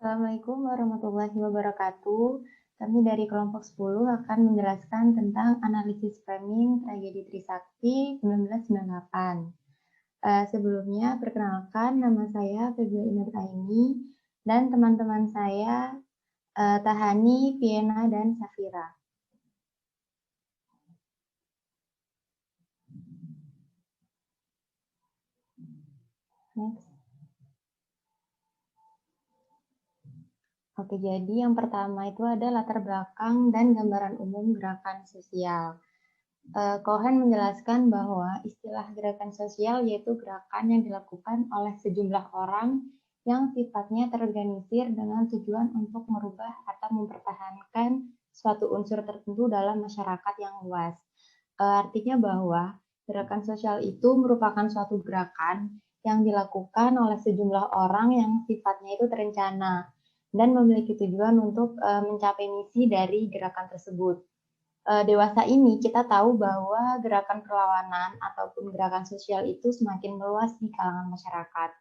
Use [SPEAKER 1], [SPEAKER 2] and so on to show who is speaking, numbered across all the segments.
[SPEAKER 1] Assalamualaikum warahmatullahi wabarakatuh. Kami dari kelompok 10 akan menjelaskan tentang analisis framing tragedi Trisakti 1998. Sebelumnya, perkenalkan nama saya Febiola Inartaini dan teman-teman saya Tahani, Piena, dan Safira. Next. Oke, jadi yang pertama itu ada latar belakang dan gambaran umum gerakan sosial. Cohen menjelaskan bahwa istilah gerakan sosial yaitu gerakan yang dilakukan oleh sejumlah orang yang sifatnya terorganisir dengan tujuan untuk merubah atau mempertahankan suatu unsur tertentu dalam masyarakat yang luas. Artinya bahwa gerakan sosial itu merupakan suatu gerakan yang dilakukan oleh sejumlah orang yang sifatnya itu terencana dan memiliki tujuan untuk mencapai misi dari gerakan tersebut. Dewasa ini kita tahu bahwa gerakan perlawanan ataupun gerakan sosial itu semakin meluas di kalangan masyarakat.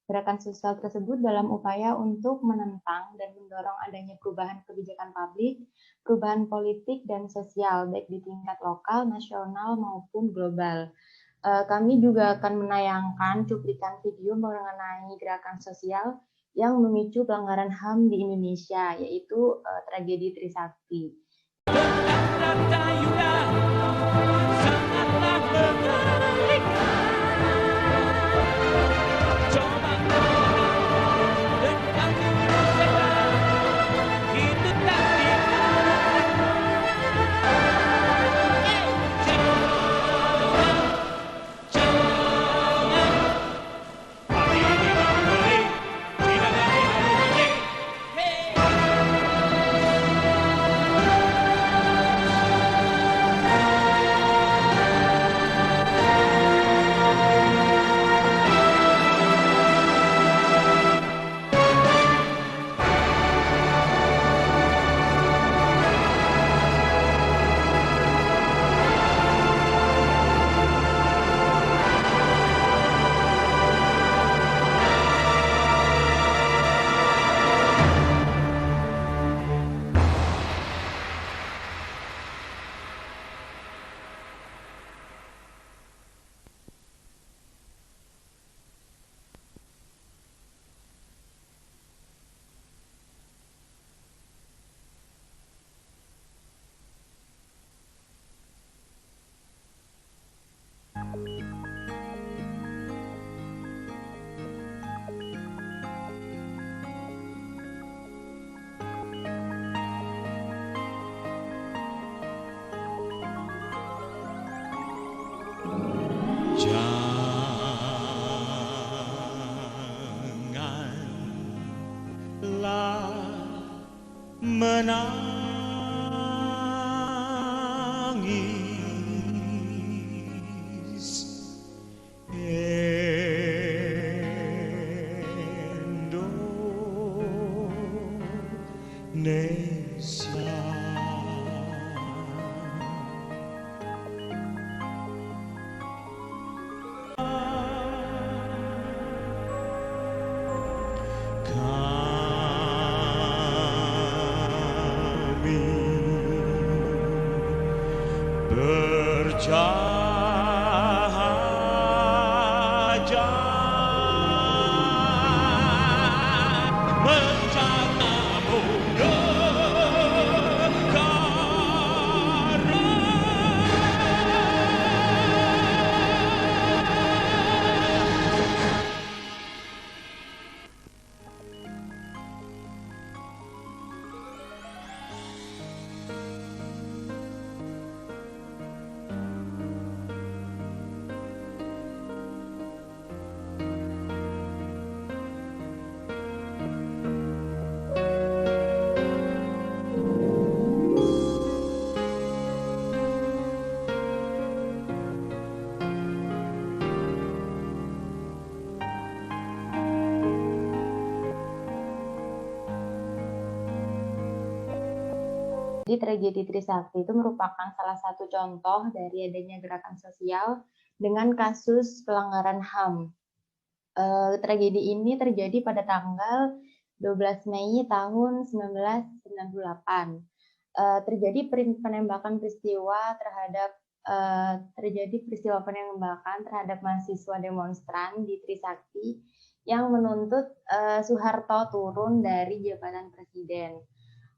[SPEAKER 1] Gerakan sosial tersebut dalam upaya untuk menentang dan mendorong adanya perubahan kebijakan publik, perubahan politik dan sosial, baik di tingkat lokal, nasional, maupun global. Kami juga akan menayangkan cuplikan video mengenai gerakan sosial yang memicu pelanggaran HAM di Indonesia, yaitu tragedi Trisakti.
[SPEAKER 2] Janganlah menangis, Indonesia. Kami berjahaja menjaga
[SPEAKER 1] Jadi tragedi Trisakti itu merupakan salah satu contoh dari adanya gerakan sosial dengan kasus pelanggaran HAM. Tragedi ini terjadi pada tanggal 12 Mei tahun 1998. Terjadi penembakan terjadi peristiwa penembakan terhadap mahasiswa demonstran di Trisakti yang menuntut Soeharto turun dari jabatan presiden.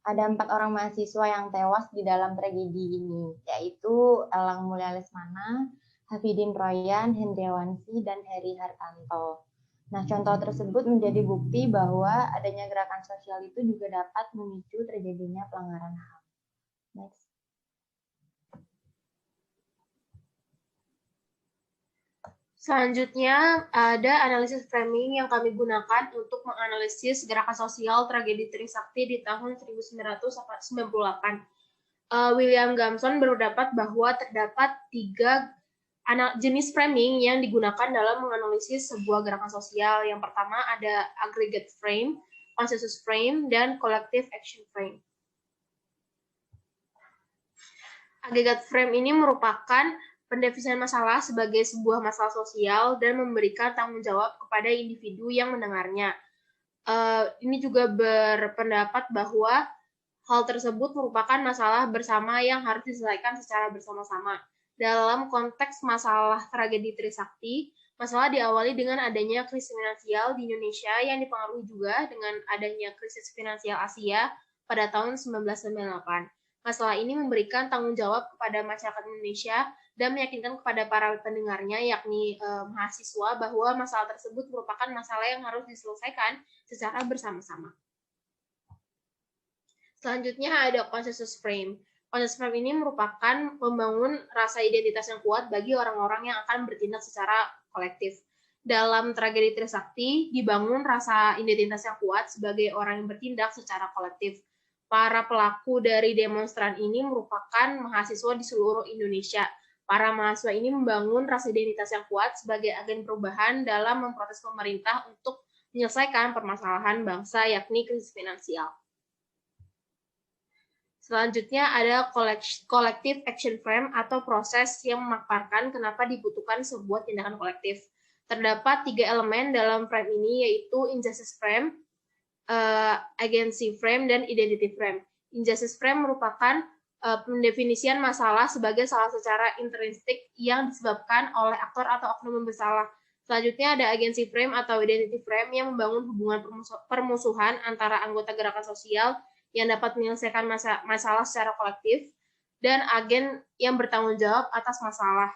[SPEAKER 1] Ada 4 orang mahasiswa yang tewas di dalam tragedi ini, yaitu Elang Mulya Lesmana, Hafidin Royan, Hendriawansi, dan Heri Hartanto. Nah, contoh tersebut menjadi bukti bahwa adanya gerakan sosial itu juga dapat memicu terjadinya pelanggaran HAM. Next.
[SPEAKER 3] Selanjutnya, ada analisis framing yang kami gunakan untuk menganalisis gerakan sosial tragedi Trisakti di tahun 1998. William Gamson berpendapat bahwa terdapat 3 jenis framing yang digunakan dalam menganalisis sebuah gerakan sosial. Yang pertama ada aggregate frame, consensus frame, dan collective action frame. Aggregate frame ini merupakan pendefinisian masalah sebagai sebuah masalah sosial dan memberikan tanggung jawab kepada individu yang mendengarnya. Ini juga berpendapat bahwa hal tersebut merupakan masalah bersama yang harus diselesaikan secara bersama-sama. Dalam konteks masalah tragedi Trisakti, masalah diawali dengan adanya krisis finansial di Indonesia yang dipengaruhi juga dengan adanya krisis finansial Asia pada tahun 1998. Masalah ini memberikan tanggung jawab kepada masyarakat Indonesia dan meyakinkan kepada para pendengarnya, yakni mahasiswa, bahwa masalah tersebut merupakan masalah yang harus diselesaikan secara bersama-sama. Selanjutnya ada consensus frame. Consensus frame ini merupakan membangun rasa identitas yang kuat bagi orang-orang yang akan bertindak secara kolektif. Dalam tragedi Trisakti, dibangun rasa identitas yang kuat sebagai orang yang bertindak secara kolektif. Para pelaku dari demonstran ini merupakan mahasiswa di seluruh Indonesia. Para mahasiswa ini membangun rasa identitas yang kuat sebagai agen perubahan dalam memprotes pemerintah untuk menyelesaikan permasalahan bangsa, yakni krisis finansial. Selanjutnya ada collective action frame atau proses yang memaparkan kenapa dibutuhkan sebuah tindakan kolektif. Terdapat 3 elemen dalam frame ini, yaitu injustice frame, agency frame, dan identity frame. Injustice frame merupakan pendefinisian masalah sebagai salah secara intrinsik yang disebabkan oleh aktor atau oknum yang bersalah. Selanjutnya ada agency frame atau identity frame yang membangun hubungan permusuhan antara anggota gerakan sosial yang dapat menyelesaikan masalah secara kolektif, dan agen yang bertanggung jawab atas masalah.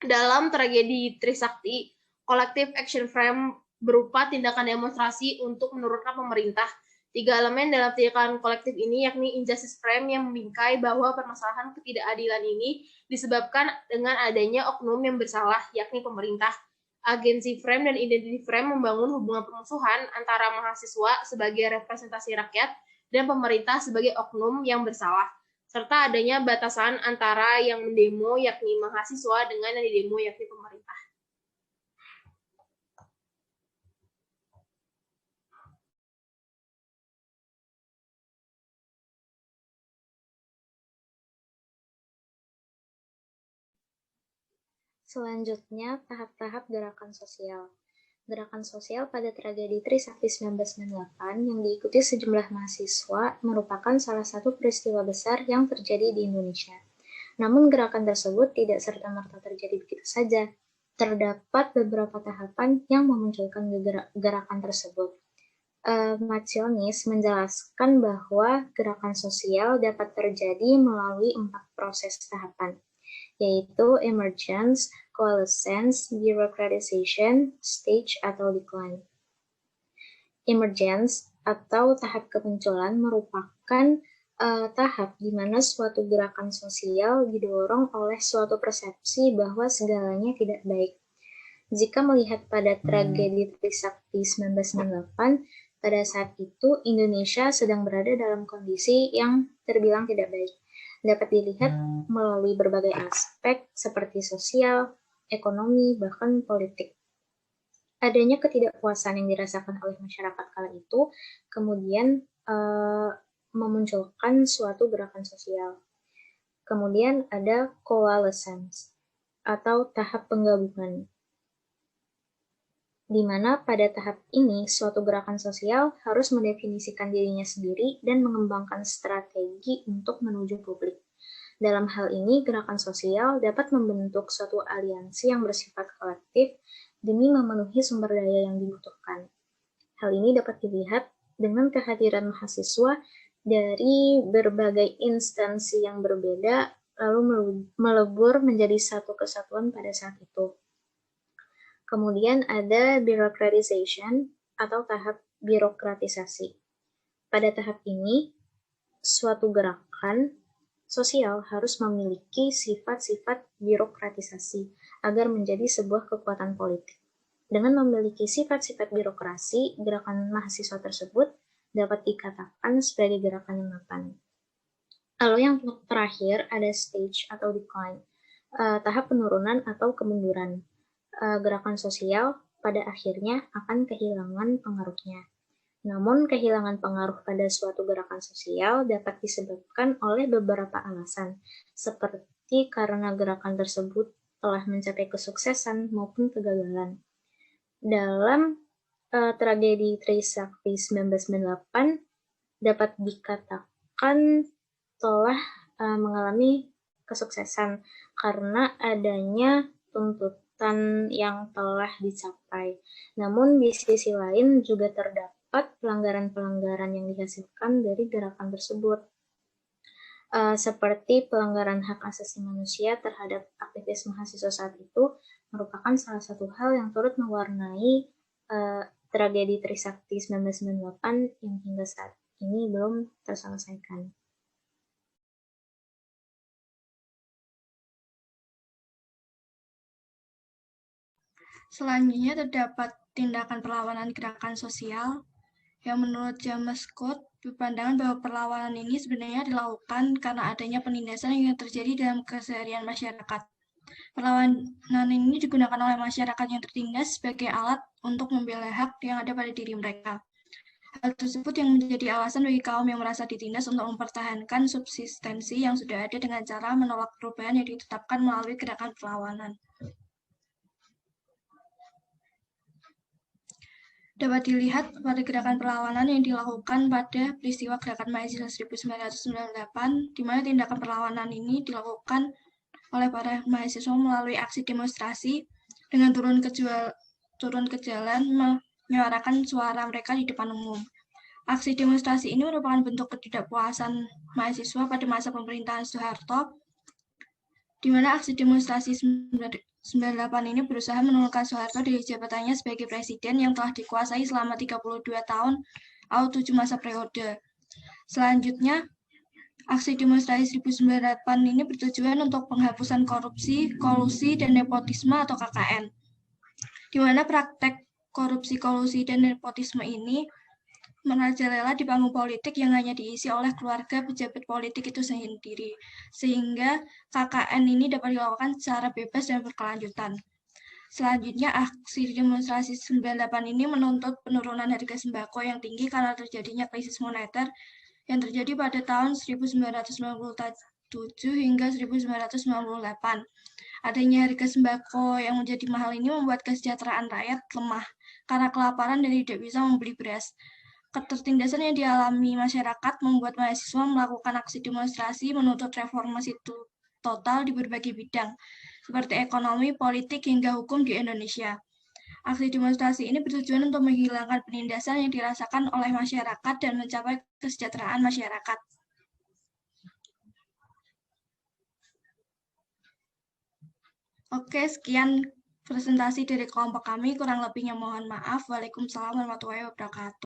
[SPEAKER 3] Dalam tragedi Trisakti, collective action frame berupa tindakan demonstrasi untuk menurunkan pemerintah. 3 elemen dalam tindakan kolektif ini, yakni injustice frame yang membingkai bahwa permasalahan ketidakadilan ini disebabkan dengan adanya oknum yang bersalah, yakni pemerintah. Agency frame dan identity frame membangun hubungan permusuhan antara mahasiswa sebagai representasi rakyat dan pemerintah sebagai oknum yang bersalah, serta adanya batasan antara yang mendemo, yakni mahasiswa, dengan yang didemo, yakni pemerintah.
[SPEAKER 4] Selanjutnya, tahap-tahap gerakan sosial. Gerakan sosial pada tragedi Trisakti 1998 yang diikuti sejumlah mahasiswa merupakan salah satu peristiwa besar yang terjadi di Indonesia. Namun gerakan tersebut tidak serta-merta terjadi begitu saja. Terdapat beberapa tahapan yang memunculkan gerakan tersebut. Macionis menjelaskan bahwa gerakan sosial dapat terjadi melalui 4 proses tahapan, yaitu emergence, coalescence, bureaucratization, stage, atau decline. Emergence atau tahap kemunculan merupakan tahap di mana suatu gerakan sosial didorong oleh suatu persepsi bahwa segalanya tidak baik. Jika melihat pada tragedi Trisakti 1998, pada saat itu Indonesia sedang berada dalam kondisi yang terbilang tidak baik. Dapat dilihat melalui berbagai aspek seperti sosial, ekonomi, bahkan politik. Adanya ketidakpuasan yang dirasakan oleh masyarakat kala itu kemudian memunculkan suatu gerakan sosial. Kemudian ada coalescence atau tahap penggabungan. di mana pada tahap ini suatu gerakan sosial harus mendefinisikan dirinya sendiri dan mengembangkan strategi untuk menuju publik. Dalam hal ini, gerakan sosial dapat membentuk suatu aliansi yang bersifat kolektif demi memenuhi sumber daya yang dibutuhkan. Hal ini dapat dilihat dengan kehadiran mahasiswa dari berbagai instansi yang berbeda, lalu melebur menjadi satu kesatuan pada saat itu. Kemudian ada bureaucratization atau tahap birokratisasi. Pada tahap ini, suatu gerakan sosial harus memiliki sifat-sifat birokratisasi agar menjadi sebuah kekuatan politik. Dengan memiliki sifat-sifat birokrasi, gerakan mahasiswa tersebut dapat dikatakan sebagai gerakan yang mapan. Lalu yang terakhir ada stage atau decline, tahap penurunan atau kemunduran. Gerakan sosial pada akhirnya akan kehilangan pengaruhnya. Namun, kehilangan pengaruh pada suatu gerakan sosial dapat disebabkan oleh beberapa alasan, seperti karena gerakan tersebut telah mencapai kesuksesan maupun kegagalan. Dalam tragedi Trisakti 1998 dapat dikatakan telah mengalami kesuksesan karena adanya tuntutan yang telah dicapai. Namun di sisi lain juga terdapat pelanggaran-pelanggaran yang dihasilkan dari gerakan tersebut, seperti pelanggaran hak asasi manusia terhadap aktivis mahasiswa saat itu merupakan salah satu hal yang turut mewarnai tragedi Trisakti 1998 yang hingga saat ini belum terselesaikan.
[SPEAKER 5] Selanjutnya terdapat tindakan perlawanan gerakan sosial yang menurut James Scott berpandangan bahwa perlawanan ini sebenarnya dilakukan karena adanya penindasan yang terjadi dalam keseharian masyarakat. Perlawanan ini digunakan oleh masyarakat yang tertindas sebagai alat untuk membela hak yang ada pada diri mereka. Hal tersebut yang menjadi alasan bagi kaum yang merasa ditindas untuk mempertahankan subsistensi yang sudah ada dengan cara menolak perubahan yang ditetapkan melalui gerakan perlawanan. Dapat dilihat pada gerakan perlawanan yang dilakukan pada peristiwa Gerakan Mahasiswa 1998, di mana tindakan perlawanan ini dilakukan oleh para mahasiswa melalui aksi demonstrasi dengan turun ke jalan menyuarakan suara mereka di depan umum. Aksi demonstrasi ini merupakan bentuk ketidakpuasan mahasiswa pada masa pemerintahan Soeharto, di mana aksi demonstrasi 98 ini berusaha menurunkan Soeharto dari jabatannya sebagai presiden yang telah dikuasai selama 32 tahun atau 7 masa periode. Selanjutnya, aksi demonstrasi 1998 ini bertujuan untuk penghapusan korupsi, kolusi, dan nepotisme atau KKN. Di mana praktek korupsi, kolusi, dan nepotisme ini merajalela di panggung politik yang hanya diisi oleh keluarga pejabat politik itu sendiri, sehingga KKN ini dapat dilakukan secara bebas dan berkelanjutan. Selanjutnya, aksi demonstrasi 98 ini menuntut penurunan harga sembako yang tinggi karena terjadinya krisis moneter yang terjadi pada tahun 1997 hingga 1998. Adanya harga sembako yang menjadi mahal ini membuat kesejahteraan rakyat lemah karena kelaparan dan tidak bisa membeli beras. Ketertindasan yang dialami masyarakat membuat mahasiswa melakukan aksi demonstrasi menuntut reformasi total di berbagai bidang, seperti ekonomi, politik, hingga hukum di Indonesia. Aksi demonstrasi ini bertujuan untuk menghilangkan penindasan yang dirasakan oleh masyarakat dan mencapai kesejahteraan masyarakat. Oke, sekian presentasi dari kelompok kami. Kurang lebihnya mohon maaf. Waalaikumsalam warahmatullahi wabarakatuh.